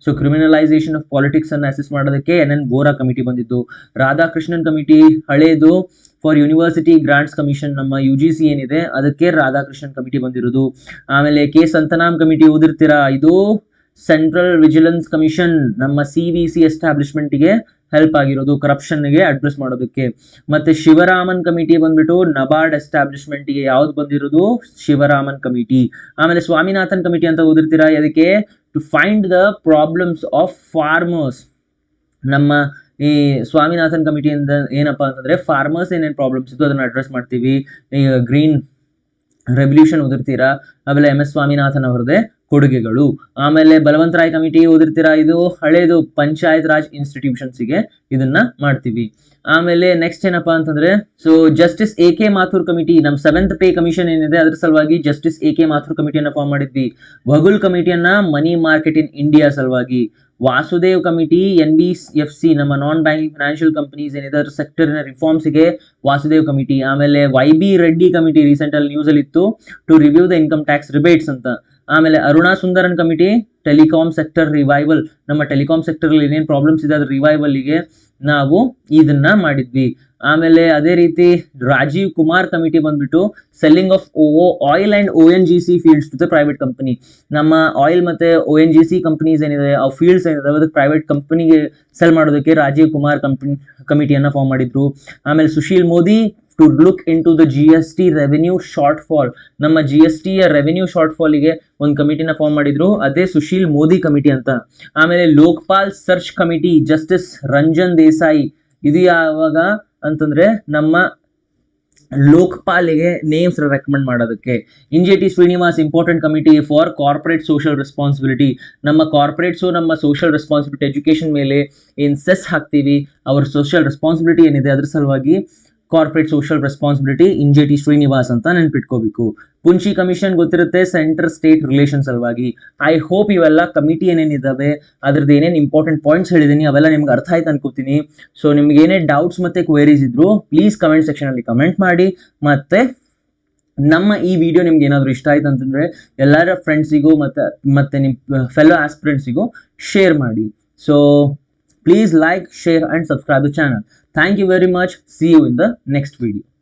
ಸೊ ಕ್ರಿಮಿನಲೈಸೇಷನ್ ಆಫ್ ಪಾಲಿಟಿಕ್ಸ್ ಅನ್ನ ಅಸೆಸ್ ಮಾಡೋದಕ್ಕೆ ವೋರಾ ಕಮಿಟಿ ಬಂದಿದ್ದು. ರಾಧಾಕೃಷ್ಣನ್ ಕಮಿಟಿ ಹಳೇದು ಫಾರ್ ಯೂನಿವರ್ಸಿಟಿ ಗ್ರಾಂಟ್ಸ್ ಕಮಿಷನ್, ನಮ್ಮ UGC ಏನಿದೆ ಅದಕ್ಕೆ ರಾಧಾಕೃಷ್ಣನ್ ಕಮಿಟಿ ಬಂದಿರೋದು. ಆಮೇಲೆ ಕೆ ಸಂತನಾಮ್ ಕಮಿಟಿ ಓದಿರ್ತೀರಾ, ಇದು ಸೆಂಟ್ರಲ್ ವಿಜಿಲೆನ್ಸ್ ಕಮಿಷನ್, ನಮ್ಮ CVC ಎಸ್ಟಾಬ್ಲಿಷ್ಮೆಂಟ್ ಗೆ ಹೆಲ್ಪ್ ಆಗಿರೋದು, ಕರಪ್ಷನ್ ಗೆ ಅಡ್ರೆಸ್ ಮಾಡೋದಕ್ಕೆ. ಮತ್ತೆ ಶಿವರಾಮನ್ ಕಮಿಟಿ ಬಂದ್ಬಿಟ್ಟು ನಬಾರ್ಡ್ ಎಸ್ಟಾಬ್ಲಿಷ್ಮೆಂಟ್ ಗೆ ಯಾವ್ದು ಬಂದಿರೋದು, ಶಿವರಾಮನ್ ಕಮಿಟಿ. ಆಮೇಲೆ ಸ್ವಾಮಿನಾಥನ್ ಕಮಿಟಿ ಅಂತ ಓದಿರ್ತೀರಾ, ಅದಕ್ಕೆ to find the problems of farmers, ನಮ್ಮ ಈ ಸ್ವಾಮಿನಾಥನ್ ಕಮಿಟಿಯಿಂದ ಏನಪ್ಪಾ ಅಂತಂದ್ರೆ ಫಾರ್ಮರ್ಸ್ ಏನೇನು ಪ್ರಾಬ್ಲಮ್ಸ್ ಇತ್ತು ಅದನ್ನ ಅಡ್ರೆಸ್ ಮಾಡ್ತೀವಿ. ಈ ಗ್ರೀನ್ ರೆವಲ್ಯೂಷನ್ ಓದಿರ್ತೀರಾ, ಆಮೇಲೆ MS ಸ್ವಾಮಿನಾಥನ್ ಅವರದೇ ಕೊಡುಗೆಗಳು. ಆಮೇಲೆ ಬಲವಂತರಾಯ್ ಕಮಿಟಿ ಓದಿರ್ತೀರಾ, ಇದು ಹಳೇದು ಪಂಚಾಯತ್ ರಾಜ್ ಇನ್ಸ್ಟಿಟ್ಯೂಷನ್ಸ್ಗೆ ಇದನ್ನ ಮಾಡ್ತೀವಿ. ಆಮೇಲೆ ನೆಕ್ಸ್ಟ್ ಏನಪ್ಪಾ ಅಂತಂದ್ರೆ so justice AK Mathur committee, ನಮ್ಮ 7th ಪೇ ಕಮಿಷನ್ ಏನಿದೆ ಅದ್ರ ಸಲುವಾಗಿ ಜಸ್ಟಿಸ್ AK ಮಾಥುರ್ ಕಮಿಟಿಯನ್ನ ಫಾರ್ಮ್ ಮಾಡಿದ್ವಿ. ವಗುಲ್ ಕಮಿಟಿಯನ್ನ ಮನಿ ಮಾರ್ಕೆಟ್ ಇನ್ ಇಂಡಿಯಾ ಸಲುವಾಗಿ. ವಾಸುದೇವ್ ಕಮಿಟಿ NBFC ನಮ್ಮ ನಾನ್ ಬ್ಯಾಂಕಿಂಗ್ ಫೈನಾನ್ಷಿಯಲ್ ಕಂಪನೀಸ್ ಏನಿದೆ ಅದ್ರ ಸೆಕ್ಟರಿನ ರಿಫಾರ್ಮ್ಸ್ಗೆ ವಾಸುದೇವ್ ಕಮಿಟಿ. ಆಮೇಲೆ YB ರೆಡ್ಡಿ ಕಮಿಟಿ ರೀಸೆಂಟ್ ಅಲ್ಲಿ ನ್ಯೂಸ್ ಅಲ್ಲಿ ಇತ್ತು, to review the income tax rebates ಅಂತ. ಆಮೇಲೆ Aruna Sundaran committee telecom sector revival, ನಮ್ಮ ಟೆಲಿಕಾಂ ಸೆಕ್ಟರ್ ಅಲ್ಲಿ ಏನೇನು ಪ್ರಾಬ್ಲಮ್ಸ್ ಇದೆ ಅದ್ರ ರಿವೈವಲ್ಗೆ ನಾವು ಇದನ್ನ ಮಾಡಿದ್ವಿ. ಆಮೇಲೆ ಅದೇ ರೀತಿ ರಾಜೀವ್ ಕುಮಾರ್ ಕಮಿಟಿ ಬಂದ್ಬಿಟ್ಟು selling of oil and ONGC fields to the private company. ನಮ್ಮ ಆಯಿಲ್ ಮತ್ತೆ ONGC ಕಂಪನೀಸ್ ಏನಿದೆ ಆ ಫೀಲ್ಡ್ಸ್ ಏನಿದೆ ಅದಕ್ಕೆ ಪ್ರೈವೇಟ್ ಕಂಪನಿಗೆ ಸೆಲ್ ಮಾಡೋದಕ್ಕೆ ರಾಜೀವ್ ಕುಮಾರ್ ಕಮಿಟಿಯನ್ನ ಫಾರ್ಮ್ ಮಾಡಿದ್ರು. ಆಮೇಲೆ Sushil Modi to look in to the GST revenue short fall, ನಮ್ಮ GST ರೆವೆನ್ಯೂ ಶಾರ್ಟ್ ಫಾಲ್ಗೆ ಒಂದು ಕಮಿಟಿನ ಫಾರ್ಮ್ ಮಾಡಿದ್ರು, ಅದೇ ಸುಶೀಲ್ ಮೋದಿ ಕಮಿಟಿ ಅಂತ. ಆಮೇಲೆ Lokpal search committee justice Ranjan Desai, ಇದು ಯಾವಾಗ ಅಂತಂದ್ರೆ ನಮ್ಮ ಲೋಕ್ಪಾಲ್ಗೆ ನೇಮ್ಸ್ ರೆಕಮೆಂಡ್ ಮಾಡೋದಕ್ಕೆ. NJT Srinivas important committee for corporate social responsibility, ನಮ್ಮ ಕಾರ್ಪೊರೇಟ್ಸು ನಮ್ಮ ಸೋಷಿಯಲ್ ರೆಸ್ಪಾನ್ಸಿಬಿಲಿಟಿ ಎಜುಕೇಶನ್ ಮೇಲೆ ಏನು ಸೆಸ್ ಹಾಕ್ತೀವಿ ಅವ್ರ ಸೋಷಿಯಲ್ ರೆಸ್ಪಾನ್ಸಿಬಿಲಿಟಿ ಏನಿದೆ ಅದ್ರ ಸಲುವಾಗಿ corporate social responsibility NJT Srinivas ಅಂತ ನೆನ್ಪಿಟ್ಕೋಬೇಕು. ಪುಂಚಿ ಕಮಿಷನ್ ಗೊತ್ತಿರುತ್ತೆ, ಸೆಂಟರ್ ಸ್ಟೇಟ್ ರಿಲೇಷನ್ ಸಲುವಾಗಿ. ಐ ಹೋಪ್ ಇವೆಲ್ಲ ಕಮಿಟಿ ಏನೇನಿದ್ದಾವೆ ಅದ್ರದ್ದು ಏನೇನು ಇಂಪಾರ್ಟೆಂಟ್ ಪಾಯಿಂಟ್ಸ್ ಹೇಳಿದ್ದೀನಿ ಅವೆಲ್ಲ ನಿಮ್ಗೆ ಅರ್ಥ ಆಯ್ತು ಅನ್ಕೋತೀನಿ. ಸೊ ನಿಮ್ಗೆ ಏನೇ ಡೌಟ್ಸ್ ಮತ್ತೆ ಕ್ವೇರೀಸ್ ಇದ್ರು ಪ್ಲೀಸ್ ಕಮೆಂಟ್ ಸೆಕ್ಷನ್ ಅಲ್ಲಿ ಕಮೆಂಟ್ ಮಾಡಿ. ಮತ್ತೆ ನಮ್ಮ ಈ ವಿಡಿಯೋ ನಿಮ್ಗೆ ಏನಾದರೂ ಇಷ್ಟ ಆಯ್ತು ಅಂತಂದ್ರೆ ಎಲ್ಲರ ಫ್ರೆಂಡ್ಸಿಗೂ ಮತ್ತೆ ನಿಮ್ಮ ಫೆಲೋ ಆಸ್ಪಿರೆಂಟ್ಸಿಗೂ ಶೇರ್ ಮಾಡಿ. So please like, share and subscribe the channel. Thank you very much. See you in the next video.